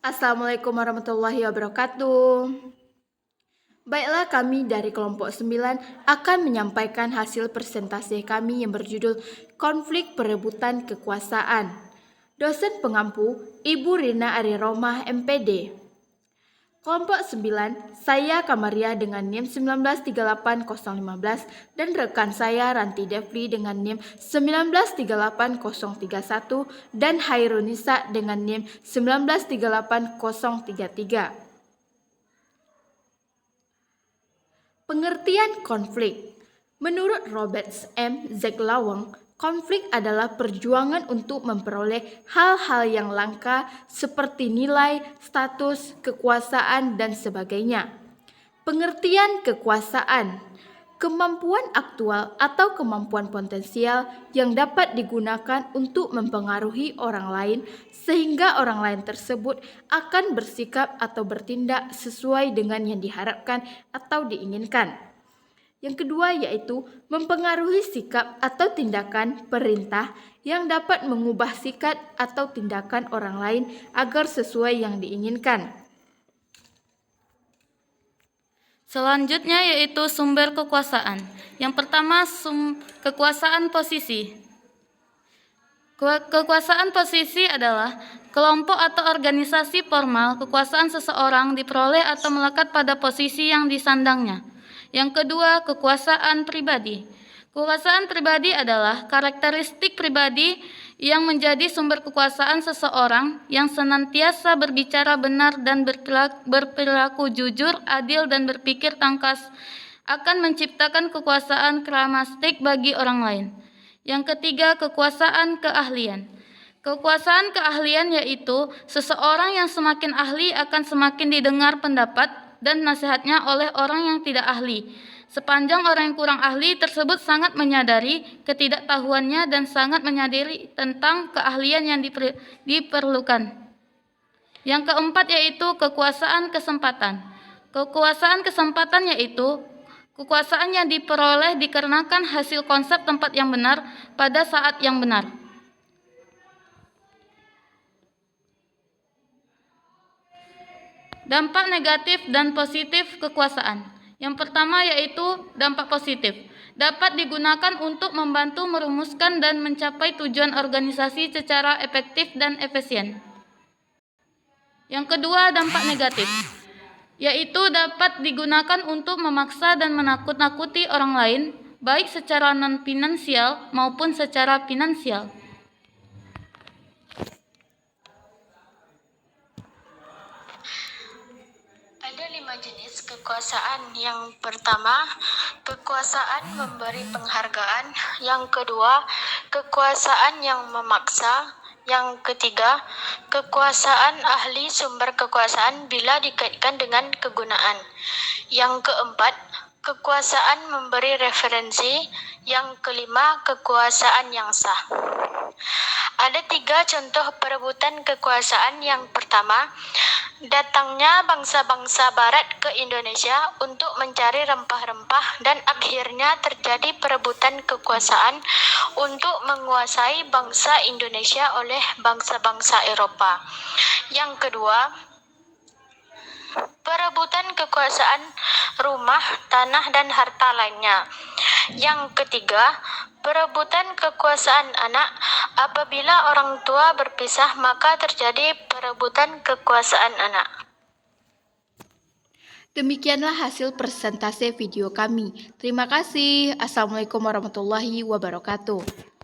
Assalamualaikum warahmatullahi wabarakatuh. Baiklah, kami dari kelompok 9 akan menyampaikan hasil presentasi kami yang berjudul Konflik Perebutan Kekuasaan. Dosen pengampu Ibu Rina Ariromah MPD. Kelompok 9, saya Kamaria dengan NIM 1938015 dan rekan saya Ranti Devli dengan NIM 1938031 dan Hairunisa dengan NIM 1938033. Pengertian konflik. Menurut Robert M. Zeglawong, konflik adalah perjuangan untuk memperoleh hal-hal yang langka seperti nilai, status, kekuasaan, dan sebagainya. Pengertian kekuasaan. Kemampuan aktual atau kemampuan potensial yang dapat digunakan untuk mempengaruhi orang lain sehingga orang lain tersebut akan bersikap atau bertindak sesuai dengan yang diharapkan atau diinginkan. Yang kedua yaitu mempengaruhi sikap atau tindakan perintah yang dapat mengubah sikap atau tindakan orang lain agar sesuai yang diinginkan. Selanjutnya yaitu sumber kekuasaan. Yang pertama, kekuasaan posisi. Kekuasaan posisi adalah kelompok atau organisasi formal kekuasaan seseorang diperoleh atau melekat pada posisi yang disandangnya. Yang kedua, kekuasaan pribadi. Kekuasaan pribadi adalah karakteristik pribadi yang menjadi sumber kekuasaan seseorang yang senantiasa berbicara benar dan berperilaku jujur, adil, dan berpikir tangkas akan menciptakan kekuasaan karismatik bagi orang lain. Yang ketiga, kekuasaan keahlian. Kekuasaan keahlian yaitu seseorang yang semakin ahli akan semakin didengar pendapat dan nasihatnya oleh orang yang tidak ahli. Sepanjang orang yang kurang ahli tersebut sangat menyadari ketidaktahuannya dan sangat menyadari tentang keahlian yang diperlukan. Yang keempat yaitu kekuasaan kesempatan. Kekuasaan kesempatan yaitu kekuasaan yang diperoleh dikarenakan hasil konsep tempat yang benar pada saat yang benar. Dampak negatif dan positif kekuasaan. Yang pertama yaitu dampak positif. Dapat digunakan untuk membantu merumuskan dan mencapai tujuan organisasi secara efektif dan efisien. Yang kedua, dampak negatif, yaitu dapat digunakan untuk memaksa dan menakut-nakuti orang lain, baik secara non-finansial maupun secara finansial. Ada 5 jenis kekuasaan. Yang pertama, kekuasaan memberi penghargaan. Yang kedua, kekuasaan yang memaksa. Yang ketiga, kekuasaan ahli sumber kekuasaan bila dikaitkan dengan kegunaan. Yang keempat, kekuasaan memberi referensi. Yang kelima, kekuasaan yang sah. Ada 3 contoh perebutan kekuasaan. Yang pertama, datangnya bangsa-bangsa barat ke Indonesia untuk mencari rempah-rempah dan akhirnya terjadi perebutan kekuasaan untuk menguasai bangsa Indonesia oleh bangsa-bangsa Eropa. Yang kedua, perebutan kekuasaan rumah, tanah, dan harta lainnya. Yang ketiga, perebutan kekuasaan anak. Apabila orang tua berpisah, maka terjadi perebutan kekuasaan anak. Demikianlah hasil presentasi video kami. Terima kasih. Assalamualaikum warahmatullahi wabarakatuh.